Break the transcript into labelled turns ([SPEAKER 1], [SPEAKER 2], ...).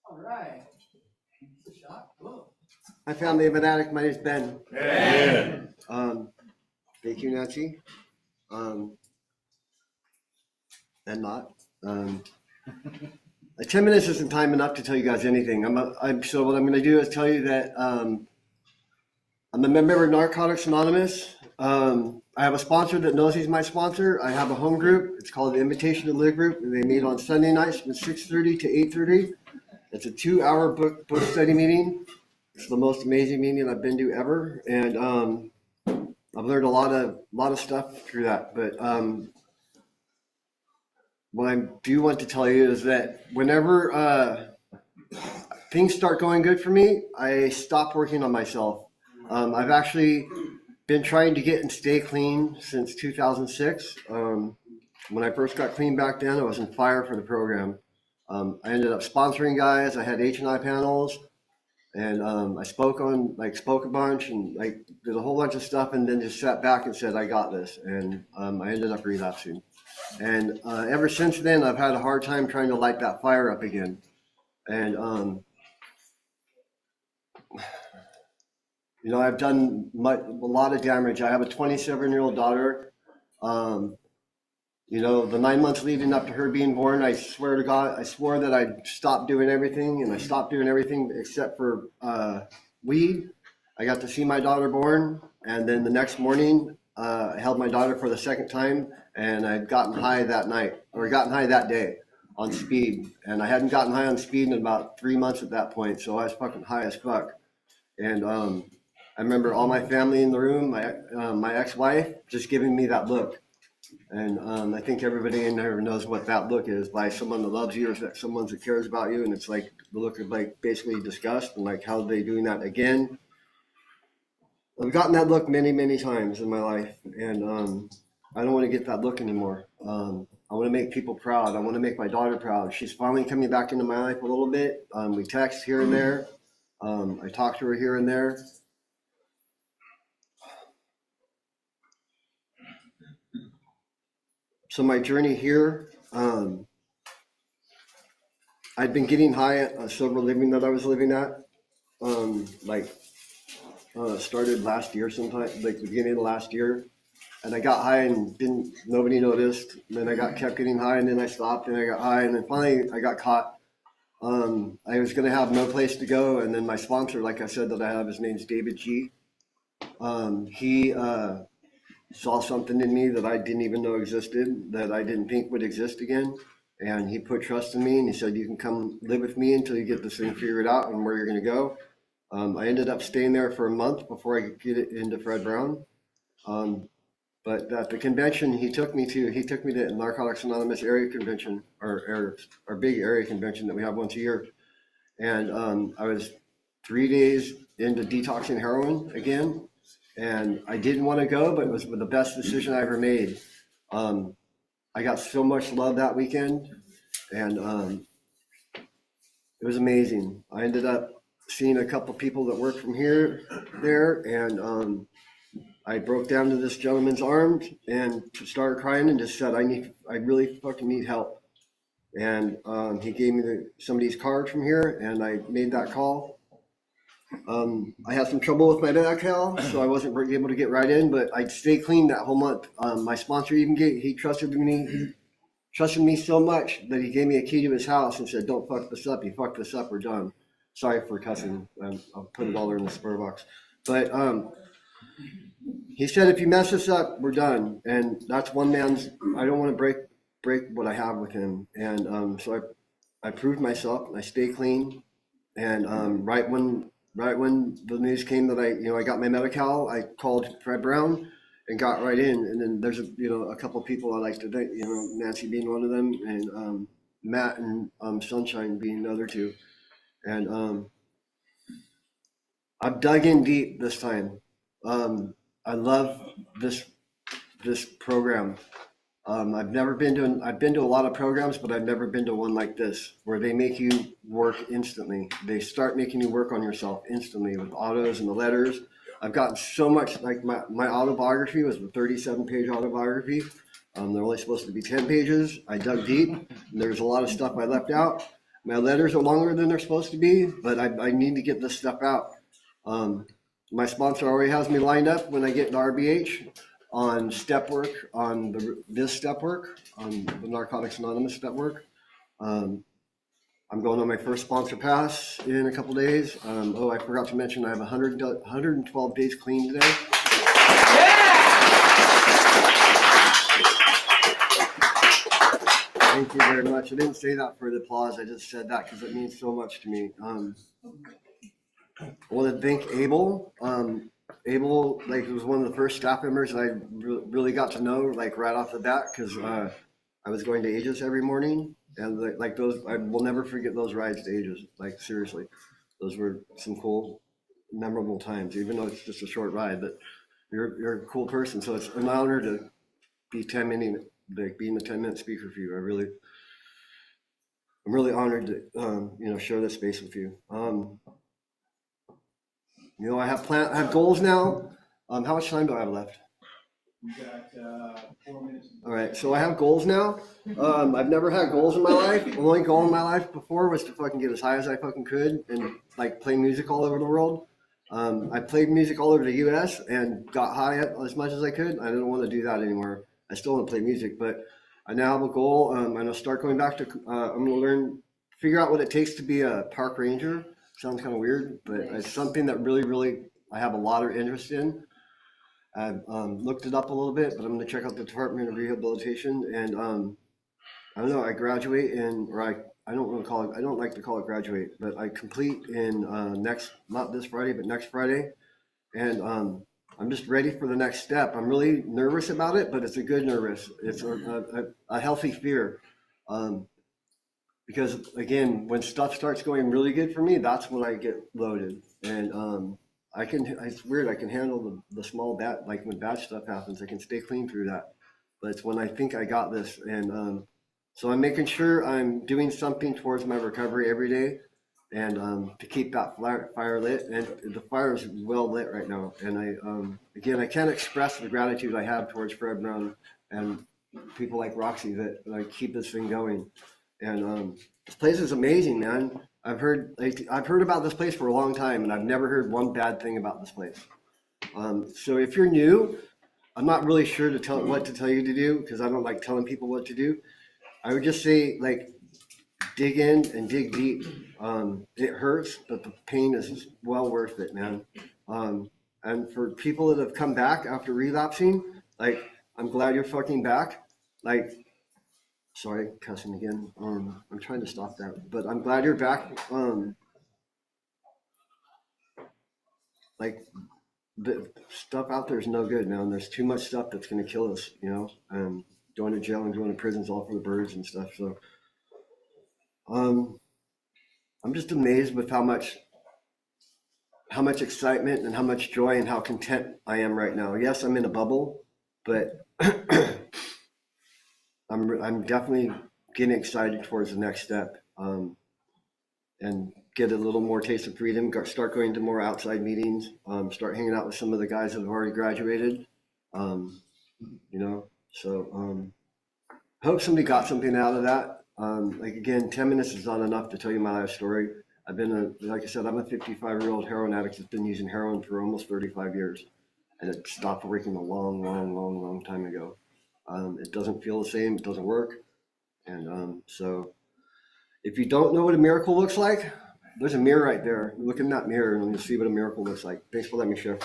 [SPEAKER 1] All right. Shot. Whoa.
[SPEAKER 2] Hi, family of an addict. My name is Ben.
[SPEAKER 3] Amen.
[SPEAKER 2] Thank you, Nancy. And not. 10 minutes isn't time enough to tell you guys anything. So what I'm going to do is tell you that I'm a member of Narcotics Anonymous. I have a sponsor that knows he's my sponsor. I have a home group. It's called the Invitation to Live Group, and they meet on Sunday nights from 6:30 to 8:30. It's a 2-hour book study meeting. It's the most amazing meeting I've been to ever, and I've learned a lot of stuff through that. But what I do want to tell you is that whenever things start going good for me, I stop working on myself. I've actually been trying to get and stay clean since 2006. When I first got clean back then, I was on fire for the program. I ended up sponsoring guys. I had H&I panels, and I spoke a bunch, and did a whole bunch of stuff, and then just sat back and said, I got this. And I ended up relapsing. And ever since then, I've had a hard time trying to light that fire up again. And I've done a lot of damage. I have a 27-year-old daughter. The 9 months leading up to her being born, I swear to God, I swore that I'd stop doing everything, and I stopped doing everything except for weed. I got to see my daughter born, and then the next morning, I held my daughter for the second time, and I'd gotten high that day on speed. And I hadn't gotten high on speed in about 3 months at that point, so I was fucking high as fuck. And I remember all my family in the room, my ex-wife, just giving me that look. And I think everybody in there knows what that look is, by someone that loves you or someone that cares about you. And it's like the look of basically disgust, and how are they doing that again? I've gotten that look many, many times in my life, and I don't want to get that look anymore. I want to make people proud. I want to make my daughter proud. She's finally coming back into my life a little bit. We text here and there. I talk to her here and there. So my journey here, I'd been getting high at a sober living that I was living at, started last year sometime, the beginning of last year. And I got high and nobody noticed. And then I kept getting high, and then I stopped, and I got high, and then finally I got caught. I was gonna have no place to go, and then my sponsor, like I said, that I have, his name's David G. He saw something in me that I didn't even know existed, that I didn't think would exist again. And he put trust in me, and he said, you can come live with me until you get this thing figured out and where you're gonna go. I ended up staying there for a month before I could get it into Fred Brown. But at the convention he took me to Narcotics Anonymous area convention, our big area convention that we have once a year. And I was 3 days into detoxing heroin again. And I didn't want to go, but it was the best decision I ever made. I got so much love that weekend, and it was amazing. I ended up seeing a couple people that work from there, and I broke down to this gentleman's arms and started crying and just said, I really fucking need help. And he gave me somebody's card from here, and I made that call. I had some trouble with my medical, so I wasn't able to get right in, but I stayed clean that whole month. My sponsor he trusted me. He trusted me so much that he gave me a key to his house and said, don't fuck this up. You fuck this up, we're done. Sorry for cussing. I'll put it all in the spur box. But he said, if you mess this up, we're done. And that's one man's, I don't want to break what I have with him. And so I proved myself, and I stay clean. And right when the news came that I got my medical, I called Fred Brown and got right in. And then there's a couple of people I like to thank, Nancy being one of them, and Matt and Sunshine being the other two. And I've dug in deep this time. I love this program. I've been to a lot of programs, but I've never been to one like this, where they make you work instantly. They start making you work on yourself instantly with autos and the letters. I've gotten so much, my autobiography was a 37-page autobiography. They're only supposed to be 10 pages. I dug deep. And there's a lot of stuff I left out. My letters are longer than they're supposed to be, but I need to get this stuff out. My sponsor already has me lined up when I get to RBH on step work, on this step work, on the Narcotics Anonymous step work. I'm going on my first sponsor pass in a couple days. I forgot to mention I have 112 days clean today. Thank you very much. I didn't say that for the applause. I just said that because it means so much to me. I want to thank Abel. Abel, was one of the first staff members that I really got to know, right off the bat, because I was going to Aegis every morning, and those, I will never forget those rides to Aegis. Seriously, those were some cool, memorable times. Even though it's just a short ride, but you're a cool person, so it's an honor to be being a 10-minute speaker for you. I'm really honored to share this space with you. I have goals now. How much time do I have left?
[SPEAKER 1] We got 4 minutes.
[SPEAKER 2] All right, so I have goals now. I've never had goals in my life. The only goal in my life before was to fucking get as high as I fucking could and play music all over the world. I played music all over the U.S. and got high as much as I could. I don't want to do that anymore. I still want to play music, but I now have a goal. I'm going to start going back to. I'm going to figure out what it takes to be a park ranger. Sounds kind of weird, but it's something that really I have a lot of interest in. I've looked it up a little bit, but I'm going to check out the Department of Rehabilitation. And I don't know, I graduate I don't want to call it, I don't like to call it graduate, but I complete in not this Friday, but next Friday. And I'm just ready for the next step. I'm really nervous about it, but it's a good nervous. It's a healthy fear. Because again, when stuff starts going really good for me, that's when I get loaded. And it's weird, I can handle the small bad, when bad stuff happens, I can stay clean through that. But it's when I think I got this. And so I'm making sure I'm doing something towards my recovery every day, and to keep that fire lit. And the fire is well lit right now. And I can't express the gratitude I have towards Fred Brown and people like Roxy that keep this thing going. And this place is amazing, man. I've heard about this place for a long time, and I've never heard one bad thing about this place. So if you're new, I'm not really sure what to tell you to do, because I don't like telling people what to do. I would just say, dig in and dig deep. It hurts, but the pain is well worth it, man. And for people that have come back after relapsing, I'm glad you're fucking back. Sorry, cussing again. I'm trying to stop that, but I'm glad you're back. The stuff out there is no good, man. There's too much stuff that's going to kill us, going to jail and going to prison's all for the birds and stuff. So, I'm just amazed with how much excitement and how much joy and how content I am right now. Yes, I'm in a bubble, but I'm definitely getting excited towards the next step, and get a little more taste of freedom, start going to more outside meetings, start hanging out with some of the guys that have already graduated, so hope somebody got something out of that. Again, 10 minutes is not enough to tell you my life story. Like I said, I'm a 55-year-old heroin addict that's been using heroin for almost 35 years, and it stopped working a long time ago. It doesn't feel the same. It doesn't work. And so if you don't know what a miracle looks like, there's a mirror right there. Look in that mirror and you'll see what a miracle looks like. Thanks for letting me share.